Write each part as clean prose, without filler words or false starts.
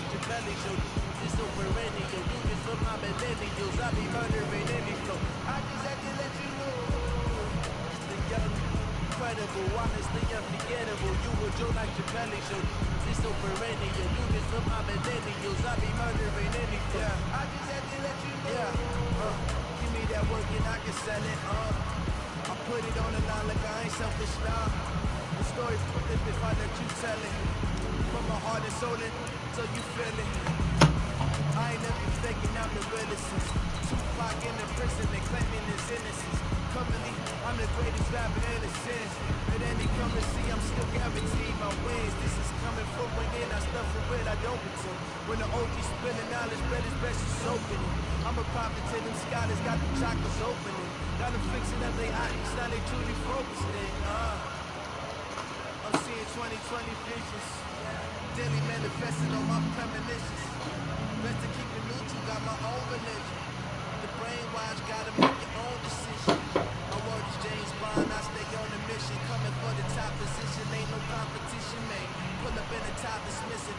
like your belly show. It's so perennial, do this for my millennials. I be murdering any flow. I just had to let you know. It's the young, incredible, honestly unforgettable. You a Joe like your belly show. It's so perennial, do this for my millennials. I be murdering any flow. Yeah. I just had to let you know. Yeah. Give me that work and I can sell it. I put it on the line like I ain't selfish now. The story flip if I let you tell it. From my heart and soul so you feel it. I ain't never faking, I'm the realest. Tupac in the prison, they claiming his innocence. Currently, I'm the greatest rapper in the sense. At any currency, I'm still guaranteed my wins. This is coming from within, I stuff for real, I don't pretend. When the OG spilling knowledge, bread is best is opening. I'm a prophet to them scholars, got the chakras opening. Got them fixing up their eyes, now they truly focusing. I'm seeing 2020 visions. Daily manifesting on my premonitions. Best to keep it neutral, got my own religion. The brainwash, gotta make your own decision. My word is James Bond, I stay on a mission. Coming for the top position, ain't no competition, man. Pull up in the top, dismissing.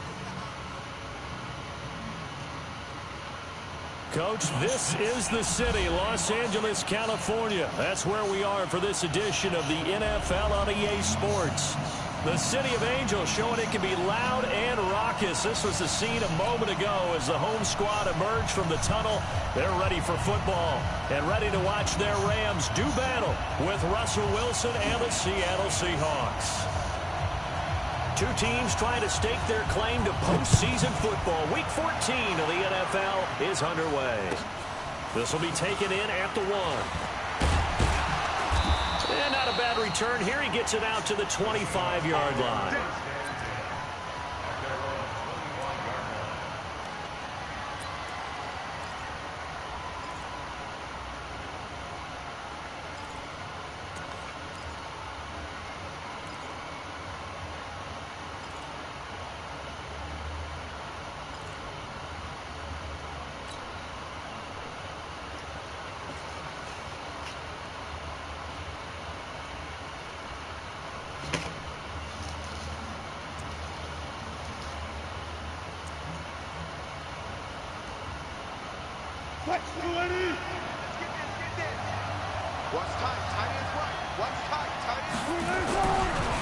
Coach, this is the city, Los Angeles, California. That's where we are for this edition of the NFL on EA Sports. The City of Angels showing it can be loud and raucous. This was the scene a moment ago as the home squad emerged from the tunnel. They're ready for football and ready to watch their Rams do battle with Russell Wilson and the Seattle Seahawks. Two teams trying to stake their claim to postseason football. Week 14 of the NFL is underway. This will be taken in at the 1. And not a bad return here. He gets it out to the 25-yard line.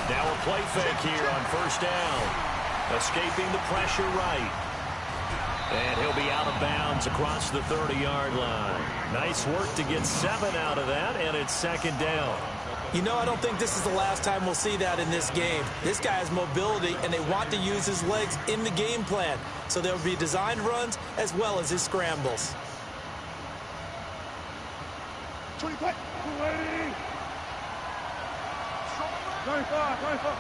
Now a play fake here on first down. Escaping the pressure right. And he'll be out of bounds across the 30-yard line. Nice work to get 7 out of that, and it's second down. You know, I don't think this is the last time we'll see that in this game. This guy has mobility, and they want to use his legs in the game plan. So there will be designed runs as well as his scrambles. 25, 25.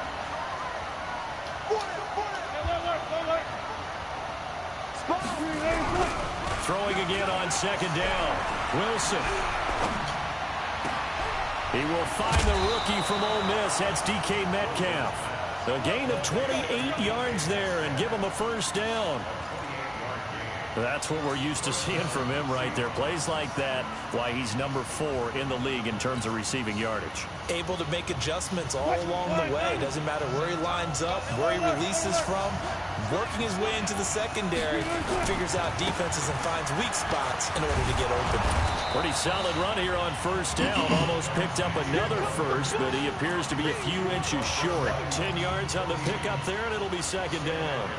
Throwing again on second down. Wilson. He will find the rookie from Ole Miss. That's DK Metcalf. A gain of 28 yards there and give him a first down. That's what we're used to seeing from him right there. Plays like that, why he's number 4 in the league in terms of receiving yardage. Able to make adjustments all along the way. Doesn't matter where he lines up, where he releases from. Working his way into the secondary, figures out defenses and finds weak spots in order to get open. Pretty solid run here on first down. Almost picked up another first, but he appears to be a few inches short. 10 yards on the pickup there, and it'll be second down.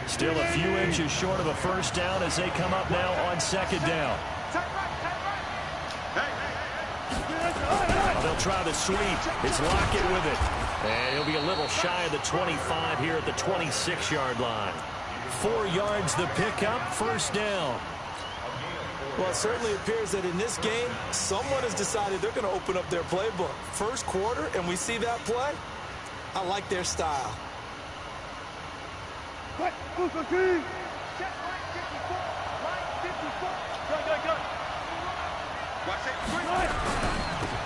Still a few inches short of a first down as they come up now on second down. They'll try the sweep. It's Lockett with it. And he'll be a little shy of the 25 here at the 26-yard line. 4 yards the pickup, first down. Well, it certainly appears that in this game, someone has decided they're going to open up their playbook. First quarter, and we see that play. I like their style.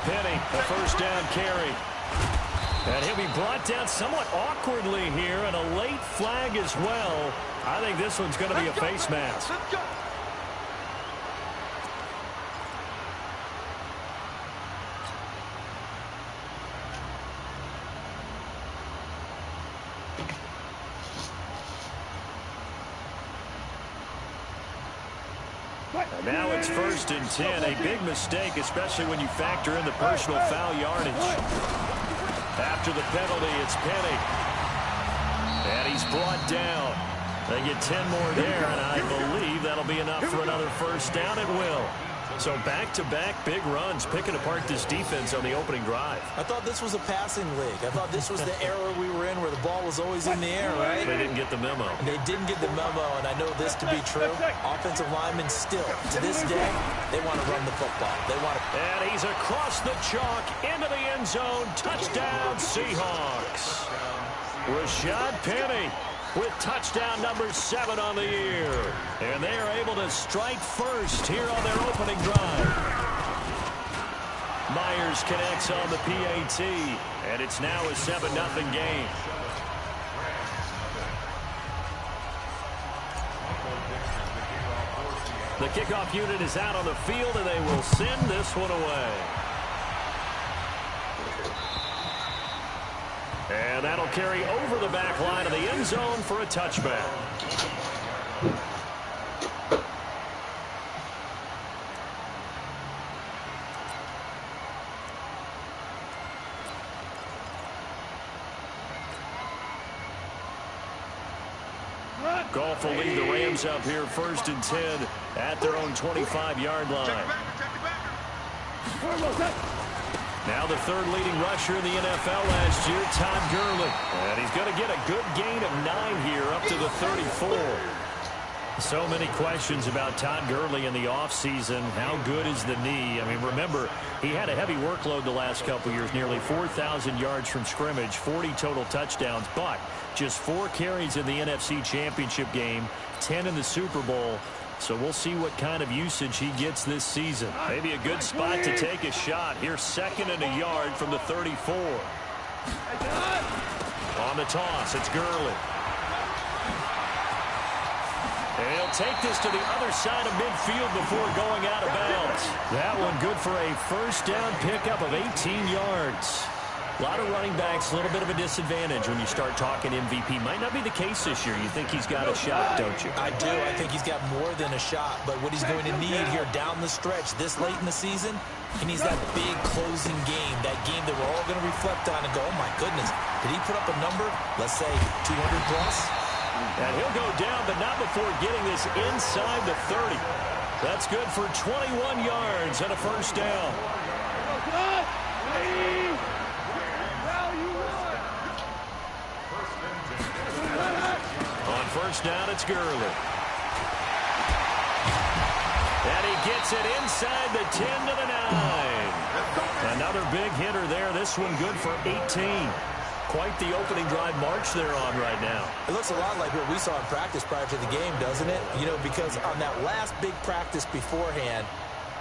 Penny, first down carry. And he'll be brought down somewhat awkwardly here, and a late flag as well. I think this one's going to be a face mask. And now it's 1st and 10. A big mistake, especially when you factor in the personal foul yardage. After the penalty, it's Penny. And he's brought down. They get 10 more there, and I believe that'll be enough for another first down. It will. So back-to-back big runs, picking apart this defense on the opening drive. I thought this was a passing league. I thought this was the era we were in where the ball was always in the air, right? They didn't get the memo. And they didn't get the memo, and I know this to be true. Offensive linemen still, to this day, they want to run the football. They want to. And he's across the chalk, into the end zone. Touchdown, Seahawks. Rashad Penny with touchdown number 7 on the year. And they are able to strike first here on their opening drive. Myers connects on the PAT, and it's now a 7-0 game. The kickoff unit is out on the field, and they will send this one away. And that'll carry over the back line of the end zone for a touchback. Goff will lead the Rams up here 1st and 10 at their own 25-yard line. Now the 3rd leading rusher in the NFL last year, Todd Gurley. And he's going to get a good gain of 9 here up to the 34. So many questions about Todd Gurley in the offseason. How good is the knee? I mean, remember, he had a heavy workload the last couple years, nearly 4,000 yards from scrimmage, 40 total touchdowns, but just 4 carries in the NFC Championship game, 10 in the Super Bowl. So we'll see what kind of usage he gets this season. Maybe a good spot to take a shot. Here's 2nd and a yard from the 34. On the toss, it's Gurley. And he'll take this to the other side of midfield before going out of bounds. That one good for a first down pickup of 18 yards. A lot of running backs, a little bit of a disadvantage when you start talking MVP. Might not be the case this year. You think he's got a shot, don't you? I do. I think he's got more than a shot. But what he's going to need here down the stretch this late in the season, he needs that big closing game, that game that we're all going to reflect on and go, oh, my goodness, did he put up a number, let's say 200 plus? And he'll go down, but not before getting this inside the 30. That's good for 21 yards and a first down. On first down, it's Gurley. And he gets it inside the 10 to the 9. Another big hitter there. This one good for 18. Quite the opening drive march they're on right now. It looks a lot like what we saw in practice prior to the game, doesn't it? You know, because on that last big practice beforehand,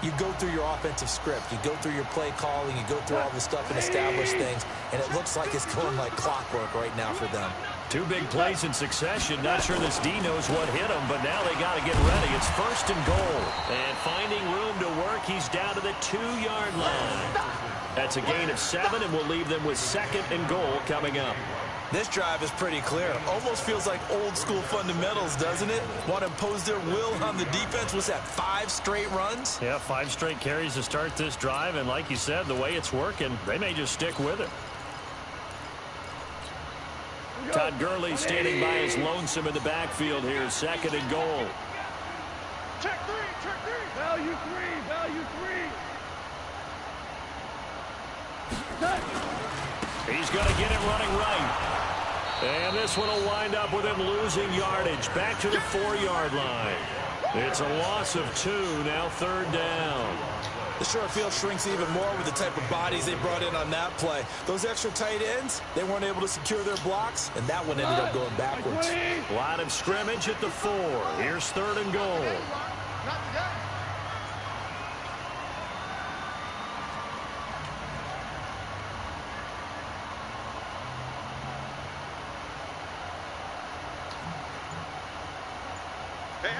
you go through your offensive script. You go through your play calling. You go through all the stuff and establish things. And it looks like it's going like clockwork right now for them. 2 big plays in succession. Not sure this D knows what hit him, but now they got to get ready. It's 1st and goal. And finding room to work, he's down to the 2-yard line. That's a gain of 7, and we'll leave them with 2nd and goal coming up. This drive is pretty clear. Almost feels like old school fundamentals, doesn't it? Want to impose their will on the defense. What's that, 5 straight runs? Yeah, 5 straight carries to start this drive, and like you said, the way it's working, they may just stick with it. Todd Gurley standing by his lonesome in the backfield here, 2nd and goal. Check 3, check 3. Value 3, value 3. He's going to get it running right. And this one will wind up with him losing yardage. Back to the 4-yard line. It's a loss of 2, now 3rd down. The short field shrinks even more with the type of bodies they brought in on that play. Those extra tight ends, they weren't able to secure their blocks, and that one ended up going backwards. Line of scrimmage at the 4. Here's 3rd and goal.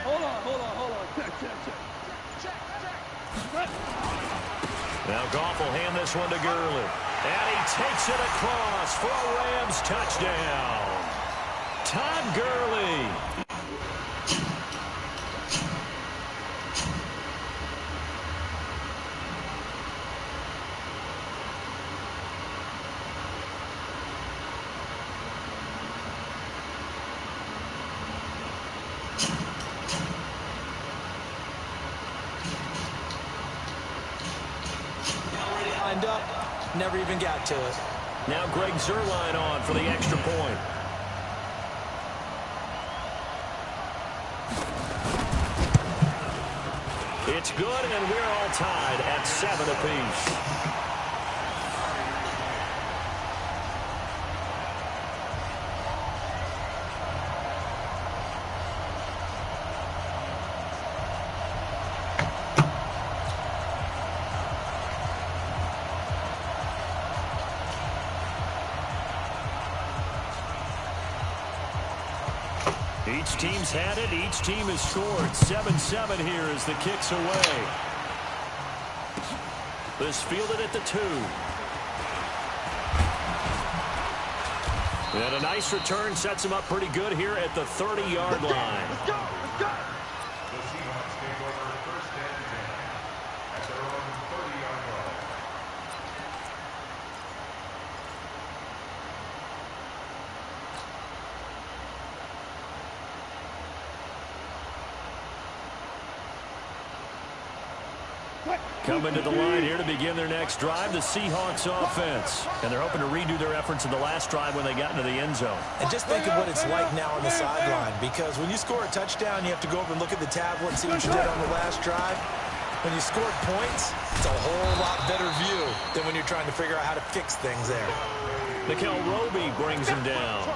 Hold on. Check. Now Goff will hand this one to Gurley. And he takes it across for a Rams touchdown. Todd Gurley. never even got to it. Now Greg Zuerlein on for the extra point. It's good, and we're all tied at 7 apiece. Each team's had it. Each team has scored. 7-7 here as the kick's away. This fielded at the 2. And a nice return sets him up pretty good here at the 30-yard line. Let's go! Let's go! The Seahawks take over first and 10 at their own 30-yard line. Coming to the line here to begin their next drive, the Seahawks offense. And they're hoping to redo their efforts in the last drive when they got into the end zone. And just think of what it's like now on the sideline, because when you score a touchdown, you have to go over and look at the tablet and see what you did on the last drive. When you scored points, it's a whole lot better view than when you're trying to figure out how to fix things there. Mikel Roby brings him down.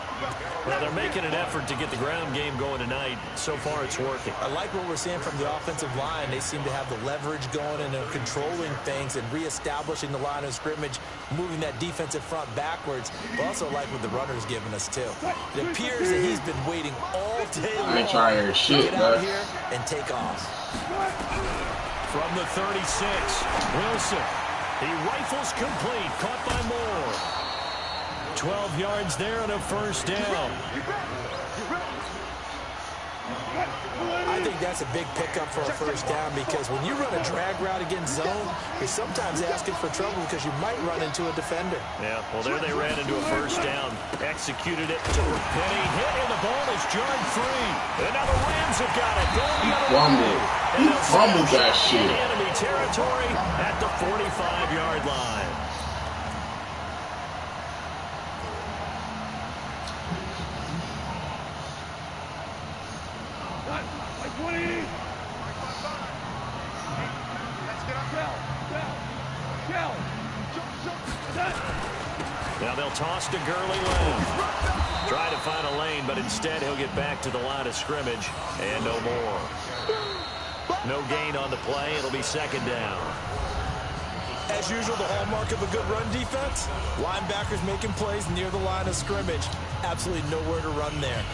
Well, they're making an effort to get the ground game going tonight. So far, it's working. I like what we're seeing from the offensive line. They seem to have the leverage going and they're controlling things and reestablishing the line of scrimmage, moving that defensive front backwards. But also like what the runner's giving us, too. It appears that he's been waiting all day long to get out here and take off. From the 36, Wilson. He rifles complete, caught by Moore. 12 yards there and a first down. I think that's a big pickup for a first down, because when you run a drag route against zone, you're sometimes asking for trouble because you might run into a defender. Yeah, well, there they ran into a first down. Executed it to Penny. Hit, and the ball is jarred free. And now the Rams have got it. Going the other way. He fumbled that shit. Enemy territory at the 45-yard line. Now they'll toss to Gurley left. Try to find a lane, but instead he'll get back to the line of scrimmage. And no more. No gain on the play. It'll be second down. As usual, the hallmark of a good run defense, linebackers making plays near the line of scrimmage. Absolutely nowhere to run there.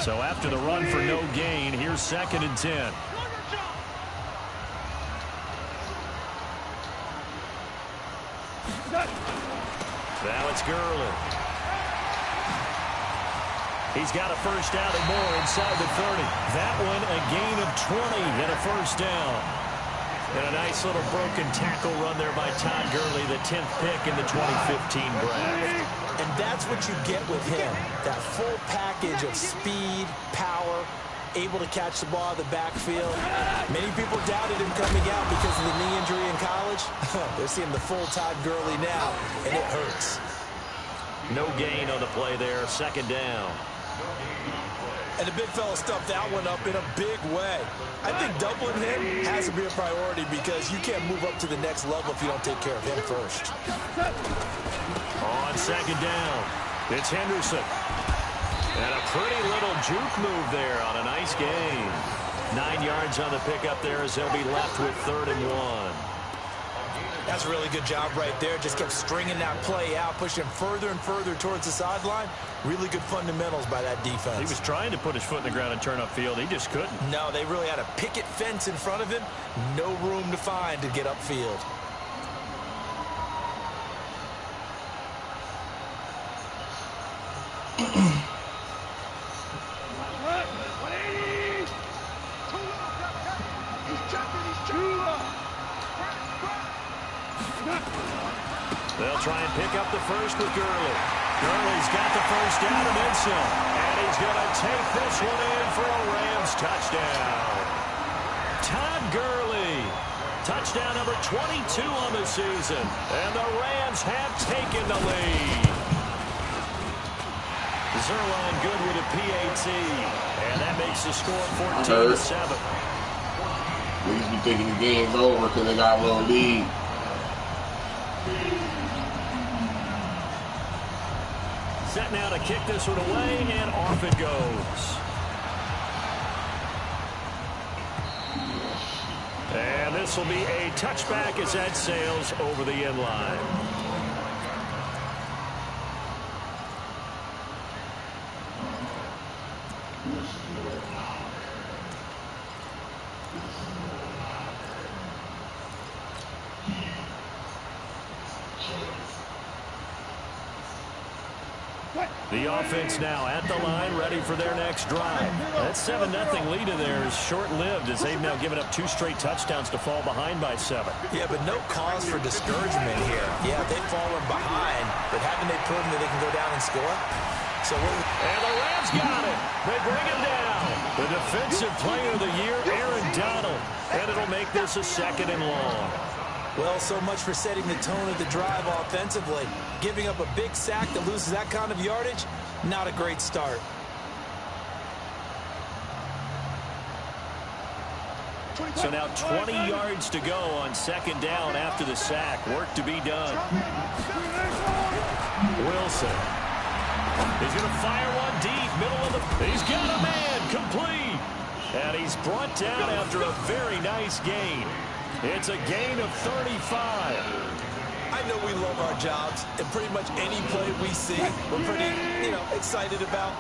So after the run for no gain, here's second and 10. Now it's Gurley. He's got a first down and more inside the 30. That one a gain of 20 and a first down. And a nice little broken tackle run there by Todd Gurley, the 10th pick in the 2015 draft. And that's what you get with him, that full package of speed, power, able to catch the ball in the backfield. Many people doubted him coming out because of the knee injury in college. They're seeing the full Todd Gurley now, and it hurts. No gain on the play there, second down. And the big fella stuffed that one up in a big way. I think doubling him has to be a priority, because you can't move up to the next level if you don't take care of him first. On second down, it's Henderson. And a pretty little juke move there on a nice gain. 9 yards on the pickup there as they'll be left with 3rd and 1. That's a really good job right there. Just kept stringing that play out, pushing further and further towards the sideline. Really good fundamentals by that defense. He was trying to put his foot in the ground and turn upfield. He just couldn't. No, they really had a picket fence in front of him. No room to find to get upfield. They'll try and pick up the first with Gurley. Gurley's got the first down and then some. And he's going to take this one in for a Rams touchdown. Todd Gurley. Touchdown number 22 on the season. And the Rams have taken the lead. Zerline good with a PAT. And that makes the score 14-7. Niggas be thinking the game's over because they got a little lead. Set now to kick this one away, and off it goes. And this will be a touchback as that sails over the end line. The offense now at the line, ready for their next drive. That 7-0 lead of theirs is short-lived as they've now given up 2 straight touchdowns to fall behind by 7. Yeah, but no cause for discouragement here. Yeah, they've fallen behind, but haven't they proven that they can go down and score? And the Rams got it. They bring him down. The defensive player of the year, Aaron Donald. And it'll make this a 2nd and long. Well, so much for setting the tone of the drive offensively. Giving up a big sack that loses that kind of yardage, not a great start. So now 20 yards to go on 2nd down after the sack. Work to be done. Wilson. He's going to fire one deep, middle of the... He's got a man, complete. And he's brought down after a very nice gain. It's a gain of 35. I know we love our jobs, and pretty much any play we see, we're pretty, excited about.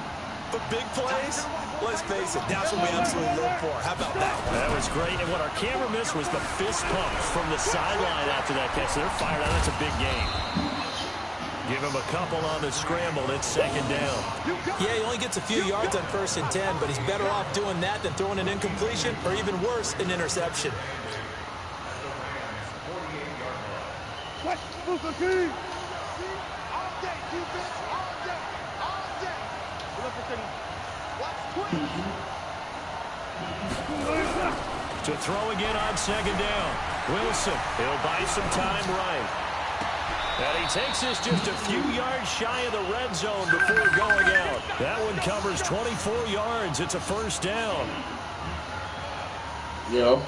But big plays, let's face it, that's what we absolutely live for. How about that one? That was great. And what our camera missed was the fist pump from the sideline after that catch. So they're fired out. That's a big game. Give him a couple on the scramble. It's 2nd down. Yeah, he only gets a few yards on 1st and 10, but he's better off doing that than throwing an incompletion or even worse, an interception. To throw again on 2nd down. Wilson, he'll buy some time right. And he takes this just a few yards shy of the red zone before going out. That one covers 24 yards. It's a 1st down. Yo.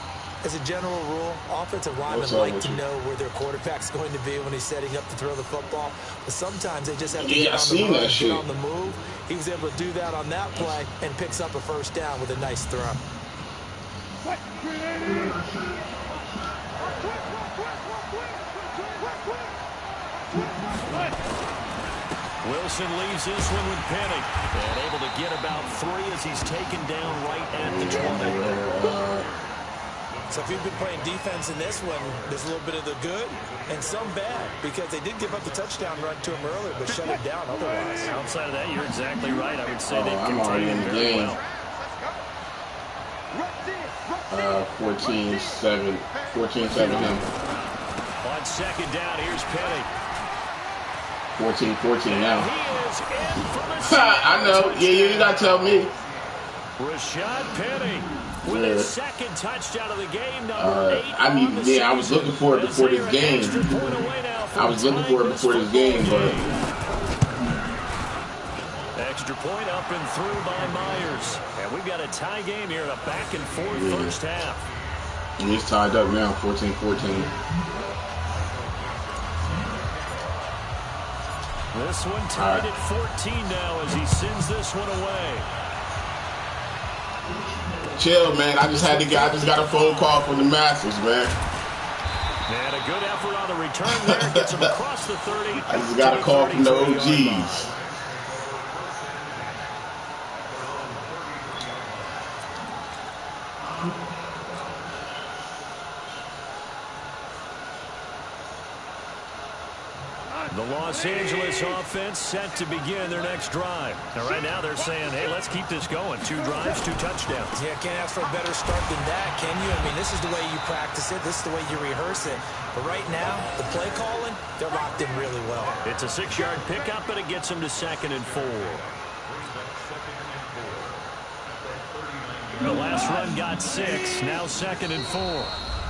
As a general rule, offensive linemen like to know where their quarterback's going to be when he's setting up to throw the football. But sometimes they just have to get on the move. He was able to do that on that play and picks up a 1st down with a nice throw. Wilson leaves this one with Penny. And able to get about 3 as he's taken down right at the 20. So if you've been playing defense in this one, there's a little bit of the good and some bad because they did give up the touchdown run to him earlier but shut it down otherwise. Outside of that, you're exactly right. I would say they've contained him very well. 14-7. 14-7 him. On 2nd down, here's Penny. 14-14 now. He is in for the I know. Yeah, you gotta tell me. Rashad Penny with his 2nd touchdown of the game, number 8. I was looking for it before this game. Extra point up and through by Myers. And we've got a tie game here in a back-and-forth 1st half. It's tied up now, 14-14. This one tied at 14 now as he sends this one away. Chill, man. I just got a phone call from the Masters, man. And a good effort on the return there. Gets him across the 30. I just got a call from the OGs. The Los Angeles offense set to begin their next drive. Now, right now they're saying, hey, let's keep this going. 2 drives, 2 touchdowns. Yeah, can't ask for a better start than that, can you? I mean, this is the way you practice it. This is the way you rehearse it. But right now, the play calling, they're locked in really well. It's a 6-yard pickup, and it gets them to 2nd and 4. The last run got 6. Now 2nd and 4.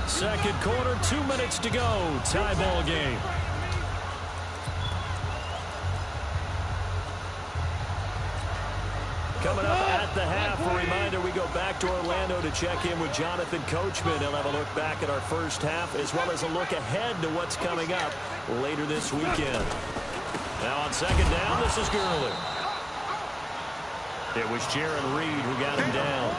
Second quarter, 2 minutes to go. Tie ball game. Coming up at the half, a reminder, we go back to Orlando to check in with Jonathan Coachman. He'll have a look back at our first half, as well as a look ahead to what's coming up later this weekend. Now on 2nd down, this is Gurley. It was Jaron Reed who got him down.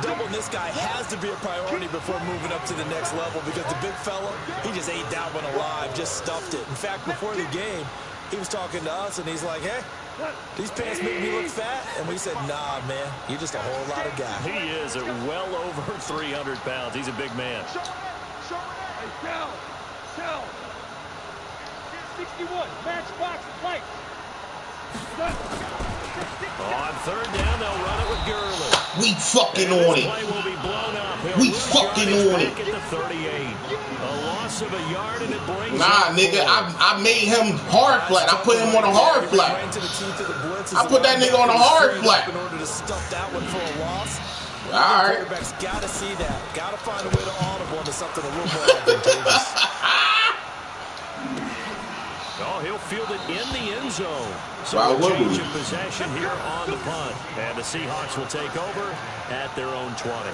Doubling this guy has to be a priority before moving up to the next level, because the big fella, he just ate that one alive, just stuffed it. In fact, before the game, he was talking to us, and he's like, hey, these pants make me look fat. And we said, nah, man, you're just a whole lot of guy. He is at well over 300 pounds. He's a big man. Tell. 61, matchbox, light. On 3rd down, they'll run it with Gurley. We fucking on it. Play will be blown up. We fucking on it. At the 38. A loss of a yard, and it brings. Nah, nigga, I made him hard flat. I put him on a hard flat. I put that nigga on a hard flat. In order to stuff that one for a loss. All right. Quarterback's got to see that. Got to find a way to audible into something a little more advantageous. Oh, he'll field it in the end zone. So wow, a change of possession here on the punt. And the Seahawks will take over at their own 20.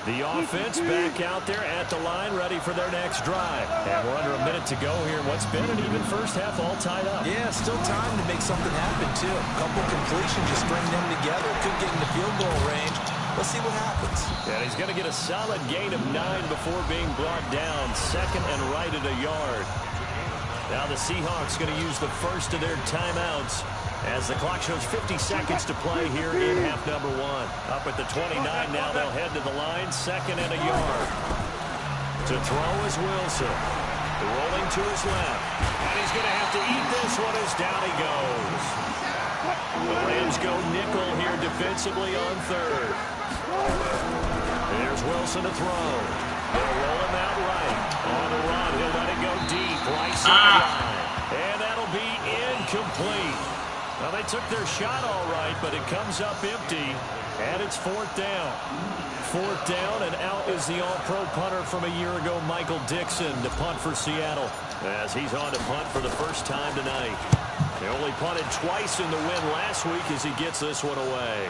The offense back out there at the line, ready for their next drive. And we're under a minute to go here in what's been an even first half, all tied up. Yeah, still time to make something happen, too. A couple completions, just string them together. Could get in the field goal range. Let's see what happens. And he's going to get a solid gain of 9 before being brought down. 2nd and right at a yard. Now the Seahawks going to use the first of their timeouts as the clock shows 50 seconds to play here in half number 1. Up at the 29 now, they'll head to the line, 2nd and a yard. To throw is Wilson. Rolling to his left. And he's going to have to eat this one as down he goes. The Rams go nickel here defensively on 3rd. There's Wilson to throw. They'll roll him out right. On the run, he'll let it go deep. Right sideline. And that'll be incomplete. Well, they took their shot all right, but it comes up empty, and it's 4th down. 4th down, and out is the all-pro punter from a year ago, Michael Dixon, to punt for Seattle, as he's on to punt for the first time tonight. He only punted twice in the win last week as he gets this one away.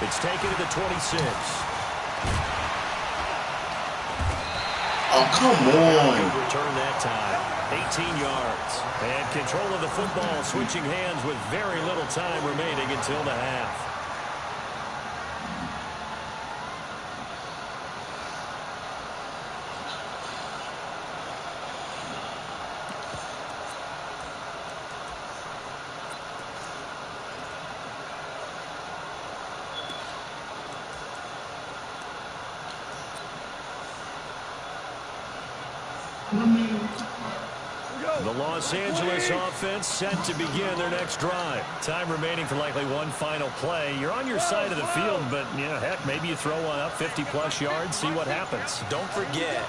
It's taken to the 26. Oh, come on. Good return that time. 18 yards. And control of the football, switching hands with very little time remaining until the half. The Los Angeles offense set to begin their next drive. Time remaining for likely one final play. You're on your side of the field, but, yeah, heck, maybe you throw one up 50-plus yards, see what happens. Don't forget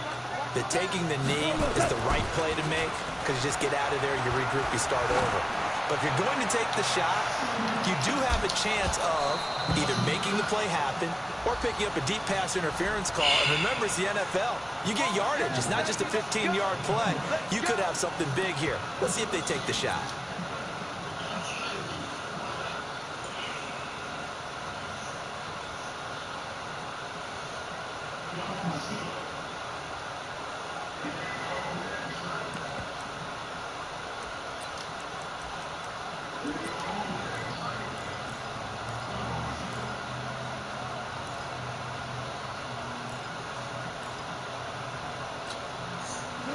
that taking the knee is the right play to make, because you just get out of there, you regroup, you start over. But if you're going to take the shot, you do have a chance of either making the play happen or picking up a deep pass interference call. And remember, it's the NFL. You get yardage. It's not just a 15-yard play. You could have something big here. Let's see if they take the shot.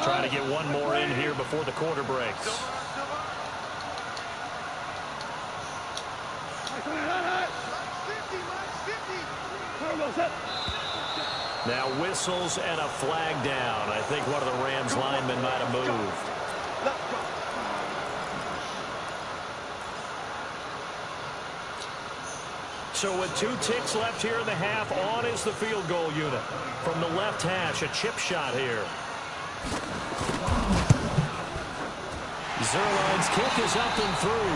Trying to get one more in here before the quarter breaks. Now whistles and a flag down. I think one of the Rams linemen might have moved. So with 2 ticks left here in the half, on is the field goal unit. From the left hash, a chip shot here. Zerline's kick is up and through.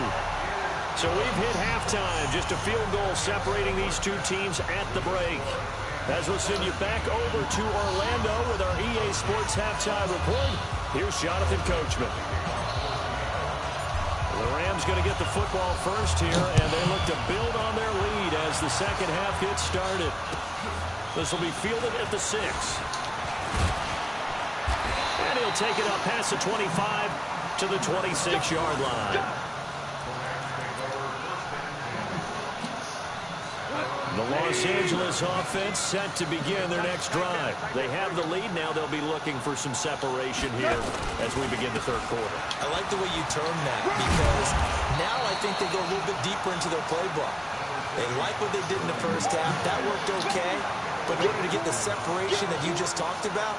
So we've hit halftime. Just a field goal separating these two teams at the break. As we'll send you back over to Orlando with our EA Sports Halftime Report, here's Jonathan Coachman. The Rams going to get the football first here, and they look to build on their lead as the second half gets started. This will be fielded at the 6. And he'll take it up past the 25 to the 26-yard line. The Los Angeles offense set to begin their next drive. They have the lead. Now they'll be looking for some separation here as we begin the third quarter. I like the way you termed that because now I think they go a little bit deeper into their playbook. They like what they did in the first half. That worked okay. But in order to get the separation that you just talked about,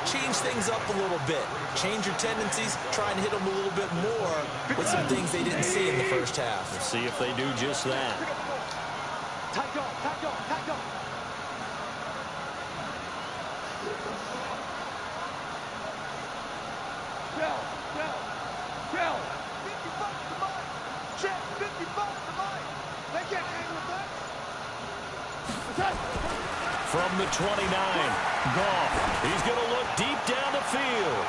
change things up a little bit. Change your tendencies. Try and hit them a little bit more with some things they didn't see in the first half. Let's see if they do just that. Tight go, tight go, tight go. Shell. 55 to mine. Check, 55 to mine. They can't hang with that. From the 29, Goff. He's going to look deep down the field.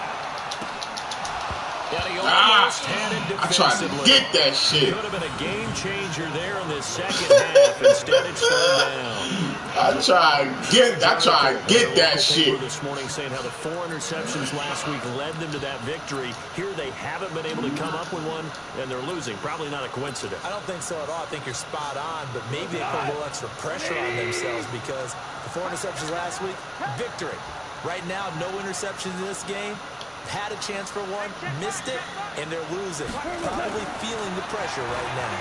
And he almost had it defensively. I tried to get that shit. Could have been a game changer there in this second half. Instead, it's third down. I tried to get that shit. This morning saying how the 4 interceptions last week led them to that victory. Here they haven't been able to come up with one, and they're losing. Probably not a coincidence. I don't think so at all. I think you're spot on, but maybe they put a little extra pressure on themselves because the 4 interceptions last week, victory. Right now, no interceptions in this game. Had a chance for one, missed it, and they're losing. Probably feeling the pressure right now.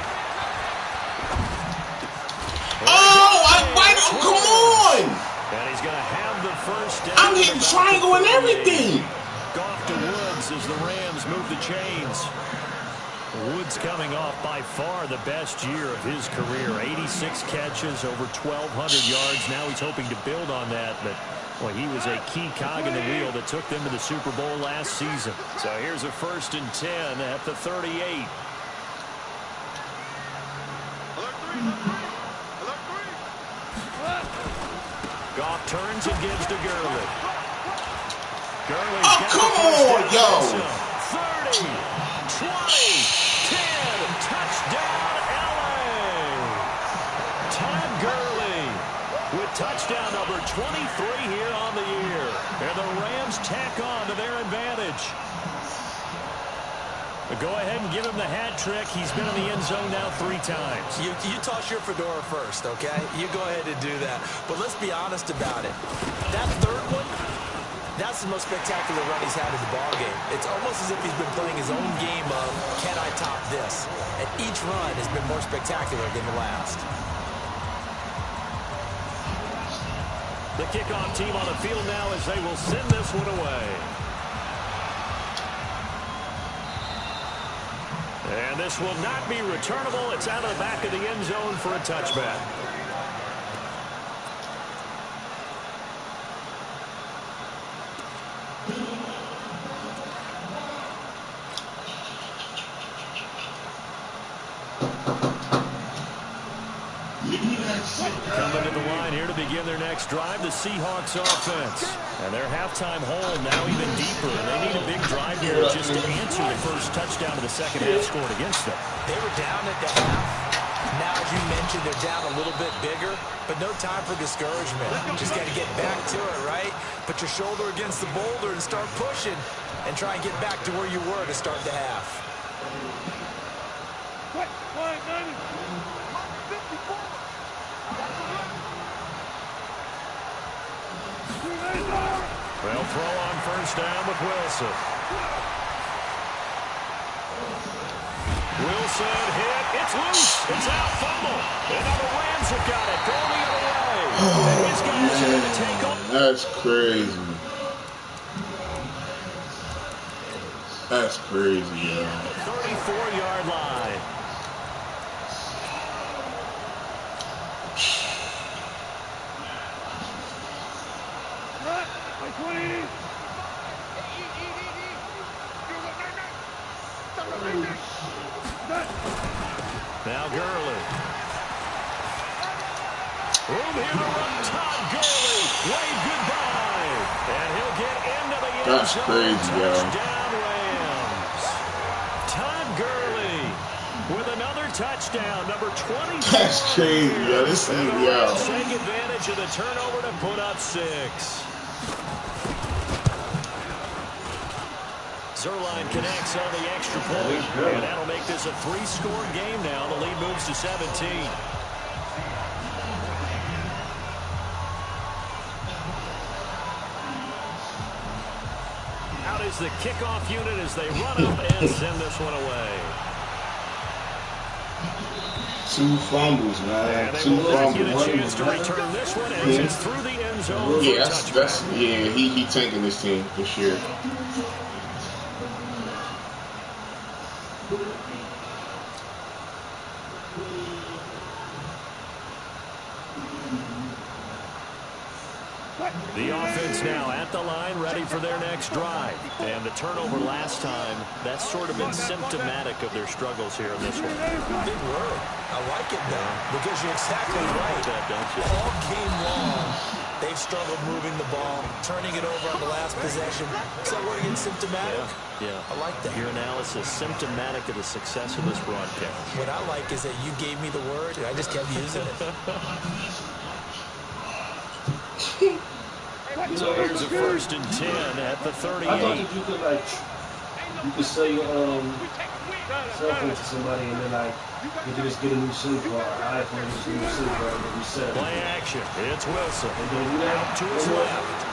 Come on! And he's going to have the first down. I'm hitting triangle and everything. Goff to Woods as the Rams move the chains. Woods coming off by far the best year of his career. 86 catches, over 1,200 yards. Now he's hoping to build on that, but well, he was a key cog in the wheel that took them to the Super Bowl last season. So here's a 1st and 10 at the 38. Goff turns and gives to Gurley. Gurley's got come on, yo. 30, 20, 10, touchdown, LA. Todd Gurley with touchdown number 23 here on the year. And the Rams tack on to their advantage. But go ahead and give him the hat trick. He's been in the end zone now 3 times. You toss your fedora first, okay? You go ahead and do that. But let's be honest about it. That third one, that's the most spectacular run he's had in the ballgame. It's almost as if he's been playing his own game of, can I top this? And each run has been more spectacular than the last. The kickoff team on the field now as they will send this one away. And this will not be returnable. It's out of the back of the end zone for a touchback. Coming to the line here to begin their next drive, the Seahawks offense. And their halftime home now even deeper. And they need a big drive here just to answer the first touchdown of the second half scored against them. They were down at the half. Now, as you mentioned, they're down a little bit bigger, but no time for discouragement. Just got to get back to it, right? Put your shoulder against the boulder and start pushing and try and get back to where you were to start the half. They'll throw on first down with Wilson. Wilson hit. It's loose. It's out. Fumble. And now the Rams have got it. Go the other way. And his guys are going to take off. That's crazy. That's crazy, yo. 34-yard line. Now Gurley. Room here to run. Todd Gurley. Wave goodbye. And he'll get into the end zone. That's crazy, yo. Touchdown Rams. Todd Gurley with another touchdown. Number 20. That's crazy, yo. This thing, yo. Take advantage of the turnover to put up 6. Zerline connects on the extra point, and that'll make this a 3-score game now. The lead moves to 17. Out is the kickoff unit as they run up and send this one away. 2 fumbles, man. 2 fumbles. Get a chance to return this one as it's through the end zone. Yeah, that's he tanking this team for sure. The offense now at the line, ready for their next drive. And the turnover last time, that's sort of been symptomatic of their struggles here in this one. Big word. I like it, though, because you're exactly right. All game long, they've struggled moving the ball, turning it over on the last possession. Is that word again, symptomatic? Yeah. I like that. Your analysis, symptomatic of the success of this broadcast. What I like is that you gave me the word, and I just kept using it. So here's a 1st and 10 at the 38. I thought that you could you could say cell phone to somebody and then you could just get a new SIM card, an iPhone, just get a new SIM card and reset it. Play action. It's Wilson. Out to his left.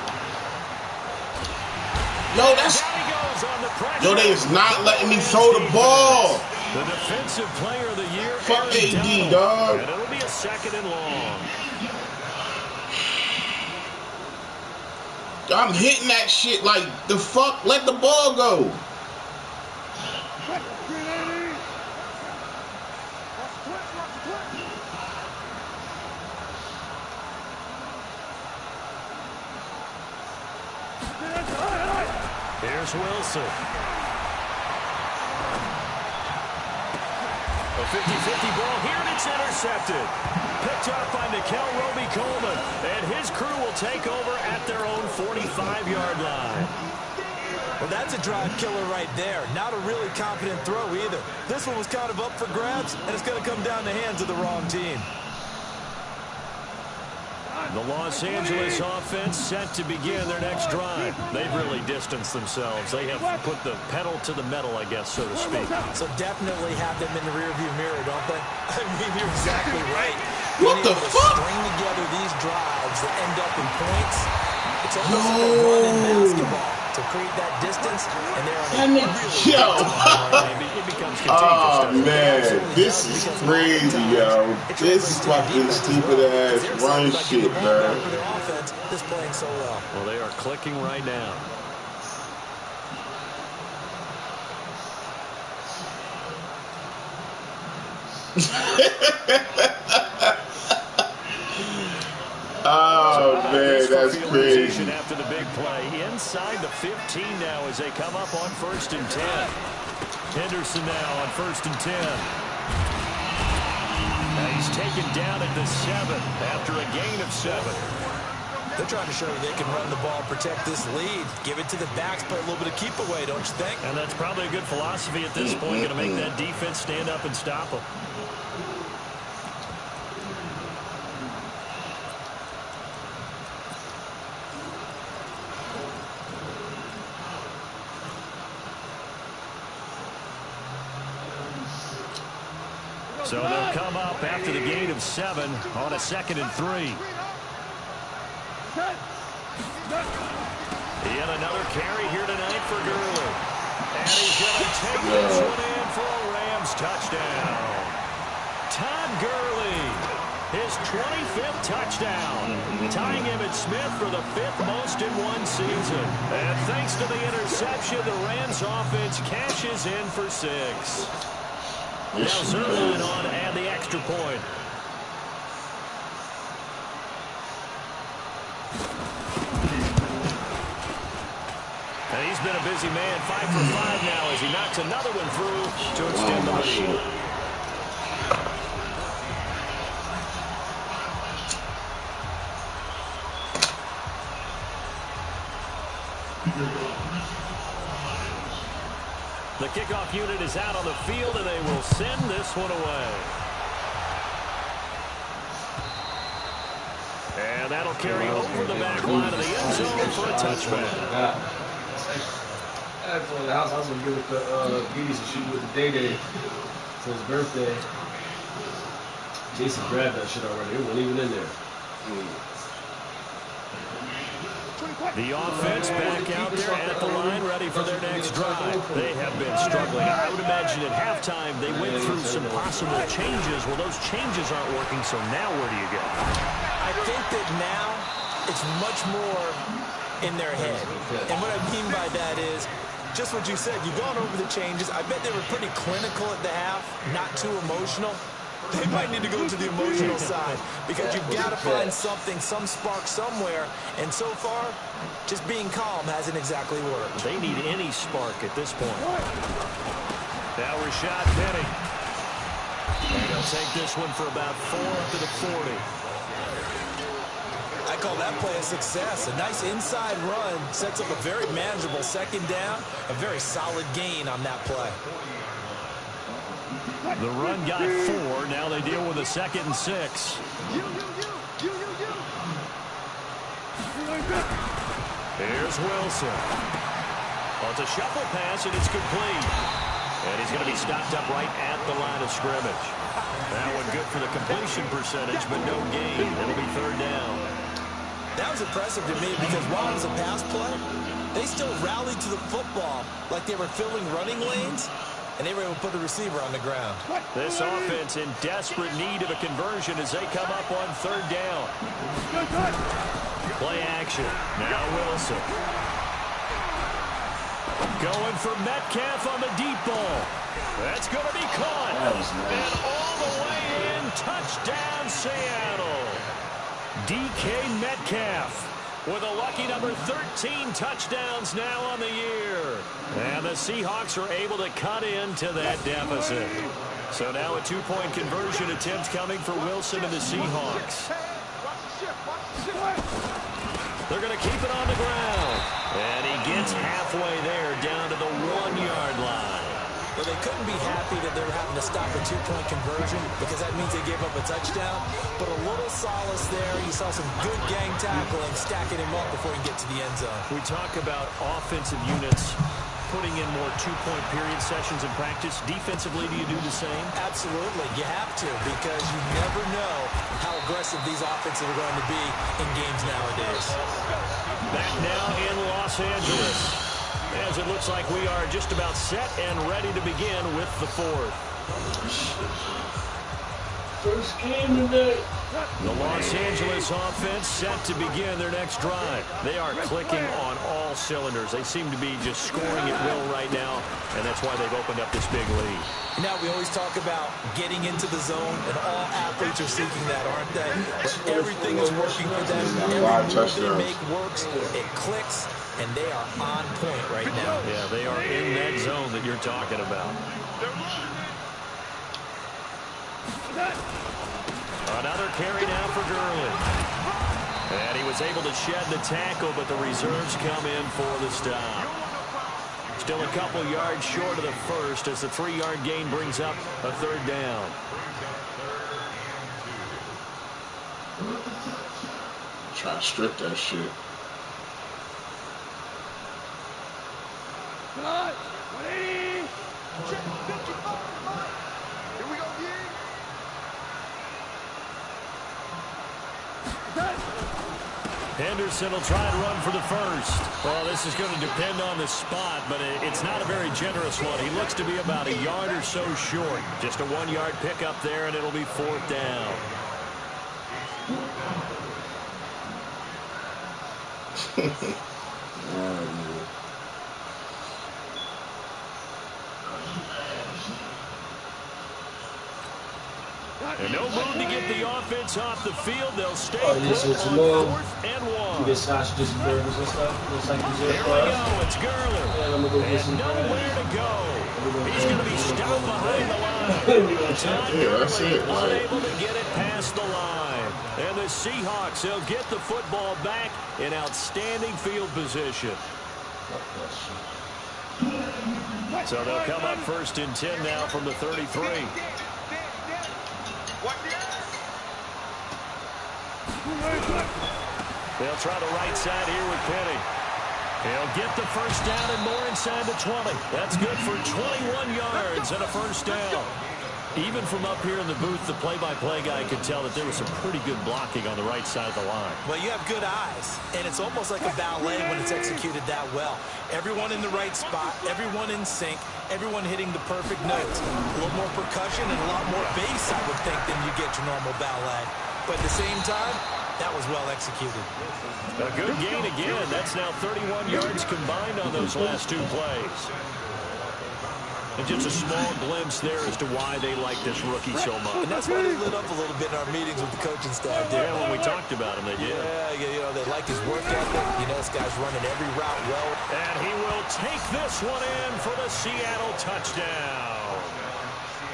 Yo, they is not letting me throw the ball. The defensive player of the year. Fuck AD, dog. And it'll be a 2nd and long. I'm hitting that shit like the fuck. Let the ball go. Here's Wilson. A 50-50 ball here, and it's intercepted. Picked up by Nickel Roby-Coleman, and his crew will take over at their own 45-yard line. Well, that's a drive killer right there. Not a really confident throw either. This one was kind of up for grabs, and it's going to come down the hands of the wrong team. The Los Angeles offense set to begin their next drive. They've really distanced themselves. They have put the pedal to the metal, I guess, so to speak. So definitely have them in the rearview mirror, don't they? I mean, you're exactly right. What the fuck? String together these drives that end up in points. It's almost like a run in basketball to create that distance, and they're on a it becomes contagious. Oh man, this is crazy, yo. This fucking stupid ass run shit, man. For their offense, this playing so well. Well, they are clicking right now. Oh man, that's crazy. After the big play, inside the 15 now as they come up on 1st and 10. Henderson now on 1st and 10. Now he's taken down at the 7 after a gain of 7. They're trying to show you they can run the ball, protect this lead, give it to the backs, play a little bit of keep away, don't you think? And that's probably a good philosophy at this point, going to make that defense stand up and stop them. So they'll come up after the gain of 7 on a 2nd and 3. Yet another carry here tonight for Gurley. And he's going to take this one in for a Rams touchdown. Todd Gurley, his 25th touchdown, tying Emmitt Smith for the 5th most in one season. And thanks to the interception, the Rams offense cashes in for 6. Now Zerline on to add the extra point. And he's been a busy man, 5 for 5 now as he knocks another one through to extend the lead. The kickoff unit is out on the field, and they will send this one away. And that'll carry over the back line of the end zone for a touchback. Actually, I was going to give it to Giddy to shoot with the Day-Day for his birthday. Jason grabbed that shit already. It wasn't even in there. The offense back out there at the line, ready for their next drive. They have been struggling. I would imagine at halftime they went through some possible changes. Well, those changes aren't working, so now where do you go? I think that now it's much more in their head. And what I mean by that is just what you said. You've gone over the changes. I bet they were pretty clinical at the half, not too emotional. They might need to go to the emotional side because you've got to find something, some spark somewhere. And so far, just being calm hasn't exactly worked. They need any spark at this point. Now Rashad Penny. And he'll take this one for about 4 up to the 40. I call that play a success. A nice inside run sets up a very manageable second down. A very solid gain on that play. The run got 4. Now they deal with a 2nd and 6. Here's Wilson. Oh, it's a shuffle pass, and it's complete. And he's going to be stopped up right at the line of scrimmage. That one good for the completion percentage, but no gain. It'll be 3rd down. That was impressive to me because while it was a pass play, they still rallied to the football like they were filling running lanes. And they were able to put the receiver on the ground. This offense in desperate need of a conversion as they come up on 3rd down. Play action. Now Wilson. Going for Metcalf on the deep ball. That's going to be caught. And all the way in. Touchdown, Seattle. DK Metcalf with a lucky number 13 touchdowns now on the year. And the Seahawks are able to cut into that deficit. So now a 2-point conversion attempt coming for Wilson and the Seahawks. They're going to keep it on the ground. And he gets halfway there down to the 1-yard line. Well, they couldn't be happy that they were having to stop a 2-point conversion because that means they gave up a touchdown. But a little solace there. You saw some good gang tackling, stacking him up before he can get to the end zone. We talk about offensive units putting in more 2-point period sessions in practice. Defensively, do you do the same? Absolutely. You have to because you never know how aggressive these offenses are going to be in games nowadays. Back now in Los Angeles, as it looks like we are just about set and ready to begin with the 4th. First game today. The Los Angeles offense set to begin their next drive. They are clicking on all cylinders. They seem to be just scoring at will right now, and that's why they've opened up this big lead. Now, we always talk about getting into the zone, and all athletes are seeking that, aren't they? But everything is working for them. Every move they make works. It clicks, and they are on point right now. Yeah, they are in that zone that you're talking about. Another carry now for Gurley. And he was able to shed the tackle, but the reserves come in for the stop. Still a couple yards short of the first as the 3-yard gain brings up a 3rd down. Try to strip that shit. Good. 180. Check 55. Here we go, Henderson will try and run for the first. Well, this is going to depend on the spot, but it's not a very generous one. He looks to be about a yard or so short. Just a 1-yard pickup there, and it'll be 4th down. And no move to get the offense off the field. They'll stay put on 4th and 1. This hash just burgers and stuff. Looks like he's Here we go. It's Gurley. And nowhere to go. He's going to be stopped behind the line. Todd Gurley unable to get it past the line. And the Seahawks, they'll get the football back in outstanding field position. So they'll come up 1st and 10 now from the 33. They'll try the right side here with Penny. He'll get the first down and more inside the 20. That's good for 21 yards and a first down. Even from up here in the booth, the play-by-play guy could tell that there was some pretty good blocking on the right side of the line. Well, you have good eyes, and it's almost like a ballet when it's executed that well. Everyone in the right spot, everyone in sync, everyone hitting the perfect notes. A little more percussion and a lot more bass, I would think, than you get your normal ballet. But at the same time, that was well executed. A good gain again. That's now 31 yards combined on those last 2 plays. And just a small glimpse there as to why they like this rookie so much. And that's why they lit up a little bit in our meetings with the coaching staff there. Yeah, when we talked about him, they did. Yeah, you know, they like his work ethic. You know, this guy's running every route well. And he will take this one in for the Seattle touchdown.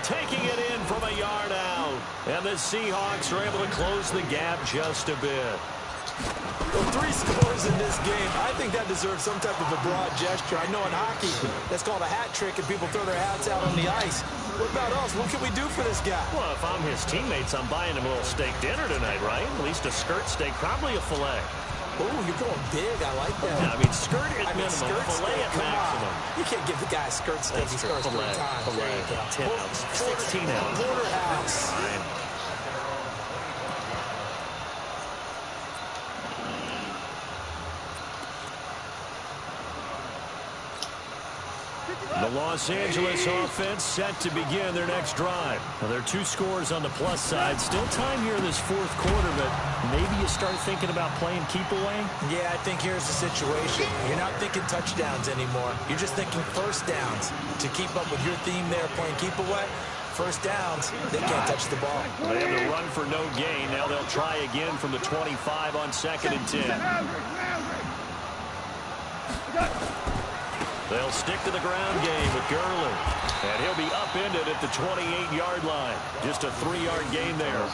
Taking it in from a yard out. And the Seahawks are able to close the gap just a bit. Well, 3 scores in this game. I think that deserves some type of a broad gesture. I know in hockey, that's called a hat trick, and people throw their hats out on the ice. What about us? What can we do for this guy? Well, if I'm his teammates, I'm buying him a little steak dinner tonight, right? At least a skirt steak, probably a filet. Oh, you're going big. I like that. Yeah, I mean, skirt at minimum, filet at maximum. You can't give the guy a skirt steak. He scores 3 times. Filet, 10 ounce, 16 ounce. Porterhouse. The Los Angeles offense set to begin their next drive. Well, there are 2 scores on the plus side. Still time here in this 4th quarter, but maybe you start thinking about playing keep away? Yeah, I think here's the situation. You're not thinking touchdowns anymore. You're just thinking first downs. To keep up with your theme there, playing keep away, first downs, they can't touch the ball. They have to run for no gain. Now they'll try again from the 25 on 2nd and 10. They'll stick to the ground game with Gurley. And he'll be upended at the 28-yard line. Just a 3-yard gain there.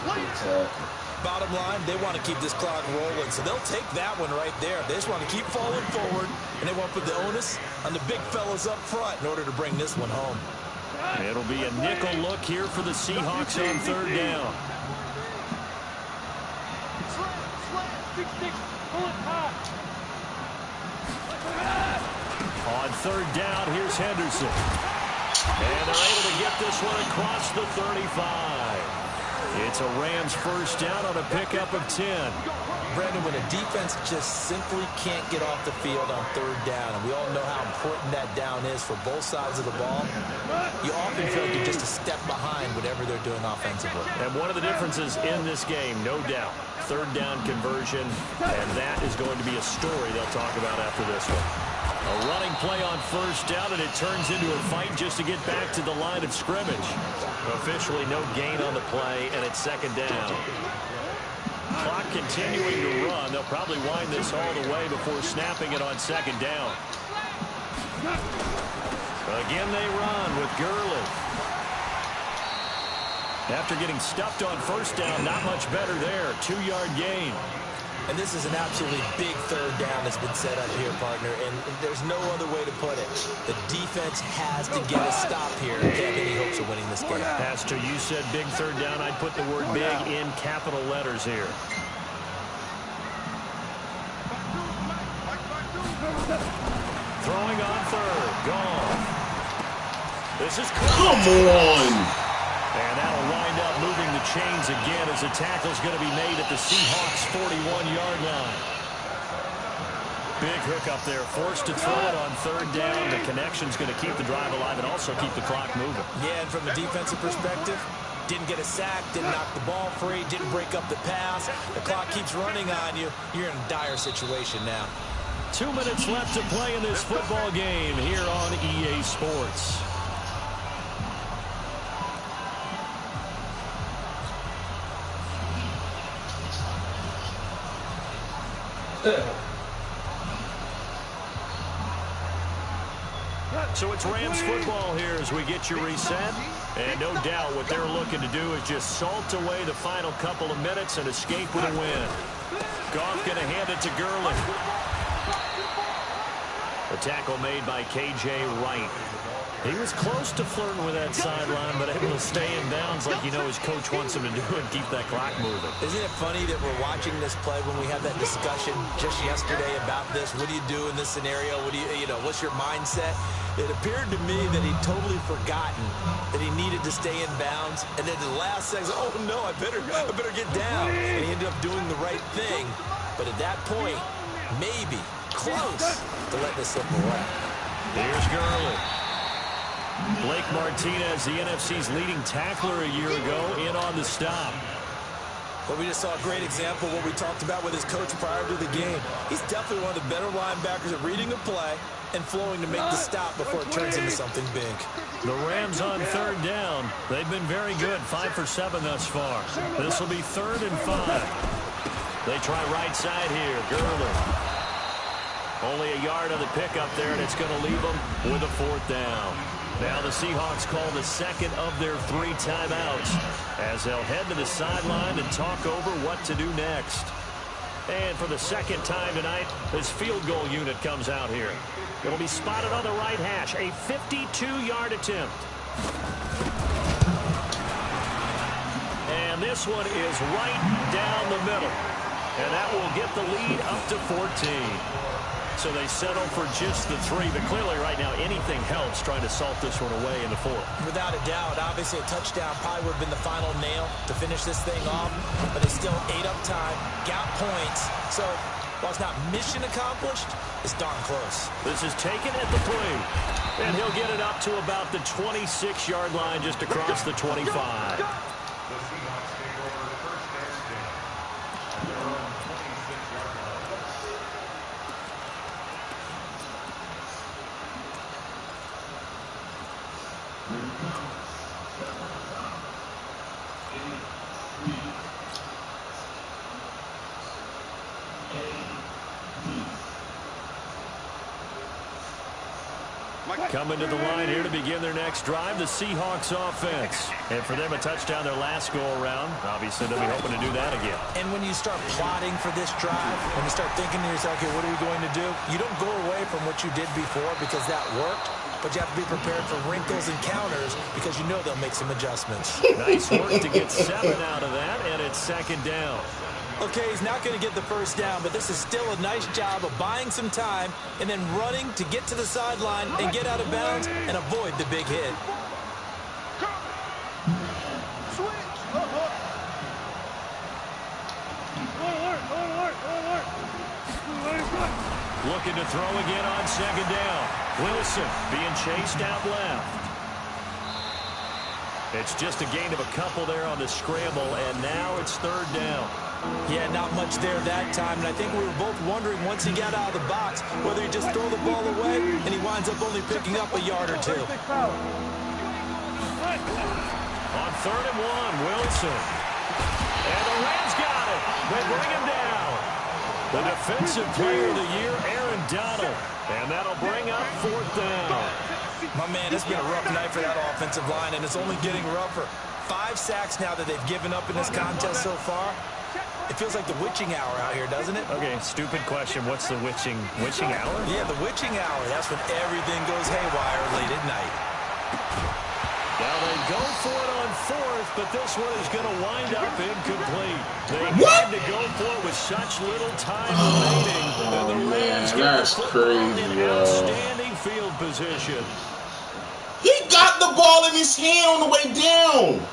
Bottom line, they want to keep this clock rolling, so they'll take that one right there. They just want to keep falling forward, and they want to put the onus on the big fellas up front in order to bring this one home. It'll be a nickel look here for the Seahawks on 3rd down. On 3rd down, here's Henderson. And they're able to get this one across the 35. It's a Rams first down on a pickup of 10. Brandon, when a defense just simply can't get off the field on 3rd down, and we all know how important that down is for both sides of the ball, you often feel like you're just a step behind whatever they're doing offensively. And one of the differences in this game, no doubt, 3rd down conversion, and that is going to be a story they'll talk about after this one. A running play on 1st down, and it turns into a fight just to get back to the line of scrimmage. Officially no gain on the play, and it's 2nd down. Clock continuing to run. They'll probably wind this all the way before snapping it on 2nd down. Again they run with Gurley. After getting stuffed on 1st down, not much better there. 2-yard gain. And this is an absolutely big 3rd down that's been set up here, partner, and there's no other way to put it. The defense has to get a stop here if they have any hopes of winning this game. Pastor, you said big 3rd down. I'd put the word big in capital letters here. Throwing on 3rd. Gone. This is close. Come on. And that'll wind up moving the chains again as the tackle's going to be made at the Seahawks' 41-yard line. Big hook up there, forced to throw it on third down. The connection's going to keep the drive alive and also keep the clock moving. Yeah, and from a defensive perspective, didn't get a sack, didn't knock the ball free, didn't break up the pass. The clock keeps running on you. You're in a dire situation now. 2 minutes left to play in this football game here on EA Sports. So it's Rams football here as we get you reset. And no doubt what they're looking to do is just salt away the final couple of minutes and escape with a win. Goff going to hand it to Gurley. The tackle made by K.J. Wright. He was close to flirting with that sideline, but able to stay in bounds like you know his coach wants him to do and keep that clock moving. Isn't it funny that we're watching this play when we had that discussion just yesterday about this? What do you do in this scenario? What do you know, what's your mindset? It appeared to me that he'd totally forgotten that he needed to stay in bounds. And then the last second, oh no, I better get down. And he ended up doing the right thing. But at that point, maybe close to let this slip away. Here's Gurley. Blake Martinez, the NFC's leading tackler a year ago, in on the stop. But we just saw a great example of what we talked about with his coach prior to the game. He's definitely one of the better linebackers at reading a play and flowing to make the stop before it turns into something big. The Rams on third down. They've been very good, 5 for 7 thus far. This will be 3rd and 5. They try right side here. Gurley. Only a yard on the pickup there, and it's going to leave them with a 4th down. Now the Seahawks call the second of their 3 timeouts as they'll head to the sideline and talk over what to do next. And for the second time tonight, this field goal unit comes out here. It'll be spotted on the right hash, a 52-yard attempt. And this one is right down the middle. And that will get the lead up to 14. So they settle for just the 3, but clearly right now anything helps trying to salt this one away in the 4th. Without a doubt, obviously a touchdown probably would have been the final nail to finish this thing off, but they still ate up time, got points. So while it's not mission accomplished, it's darn close. This is taken at the 3, and he'll get it up to about the 26-yard line just across the 25. Coming to the line here to begin their next drive, the Seahawks offense. And for them, a touchdown their last go-around. Obviously, they'll be hoping to do that again. And when you start plotting for this drive, when you start thinking to yourself, okay, what are we going to do? You don't go away from what you did before because that worked, but you have to be prepared for wrinkles and counters because you know they'll make some adjustments. Nice work to get 7 out of that, and it's 2nd down. Okay, he's not going to get the 1st down, but this is still a nice job of buying some time and then running to get to the sideline and get out of bounds and avoid the big hit. Looking to throw again on 2nd down. Wilson being chased out left. It's just a gain of a couple there on the scramble, and now it's 3rd down. Yeah, not much there that time, and I think we were both wondering once he got out of the box whether he just throw the ball away and he winds up only picking up a yard or 2. On 3rd and 1, Wilson. And the Rams got it. They bring him down. The defensive player of the year, Aaron Donald. And that'll bring up 4th down. My man, it's been a rough night for that offensive line, and it's only getting rougher. 5 sacks now that they've given up in this contest so far. It feels like the witching hour out here, doesn't it? Okay, stupid question. What's the witching hour? Yeah, the witching hour. That's when everything goes haywire late at night. Now they go for it on 4th, but this one is going to wind up incomplete. They had to go for it with such little time remaining. And the Rams get the football in outstanding field position. He got the ball in his hand on the way down.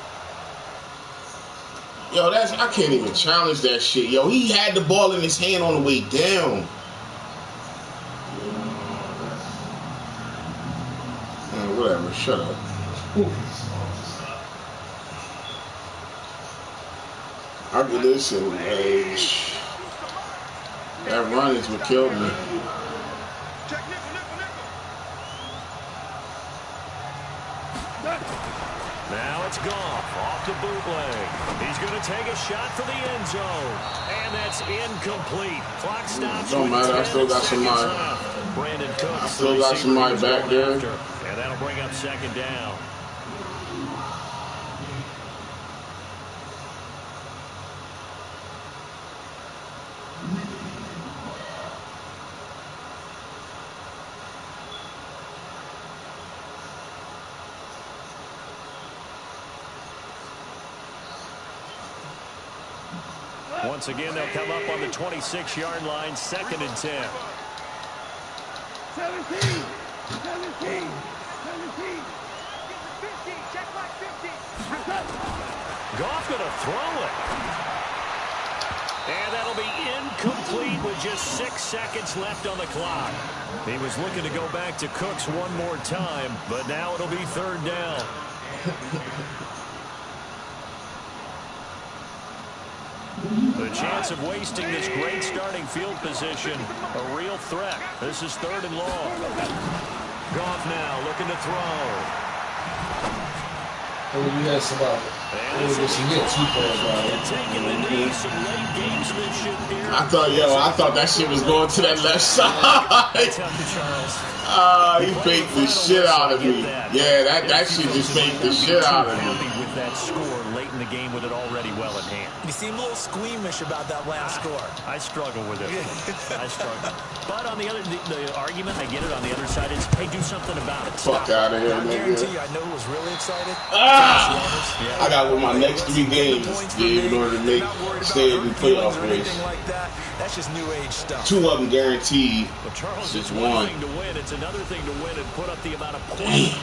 Yo, I can't even challenge that shit. Yo, he had the ball in his hand on the way down. Man, whatever. Shut up. I get this and that run is what killed me. Now it's Goff off the bootleg. He's going to take a shot for the end zone. And that's incomplete. Clock stops. Don't matter. I still got somebody. Brandon Cooks, I still got somebody back there. And that'll bring up second down. Once again, they'll come up on the 26-yard line, 2nd and 10. 17. Check back 50. Goff going to throw it. And that'll be incomplete with just 6 seconds left on the clock. He was looking to go back to Cooks one more time, but now it'll be 3rd down. The chance of wasting this great starting field position, a real threat. This is 3rd and long. Goff now looking to throw. You had somebody. I thought that shit was going to that left side. He faked the shit out of me. Yeah, that shit just faked the shit out of me. With that score late in the game with it already well in hand. You seem a little squeamish about that last score. I struggle with it. I struggle. But on the other, the argument, I get it, on the other side is, hey, do something about it. Fuck out of here, I nigga. guarantee you, I know who was really excited. I got with my next 3 games in order to stay in the playoff race. Like that. That's just new age stuff. 2 of them guaranteed. But Charles, Just it's one one. thing to win. It's another thing to win and put up the amount of points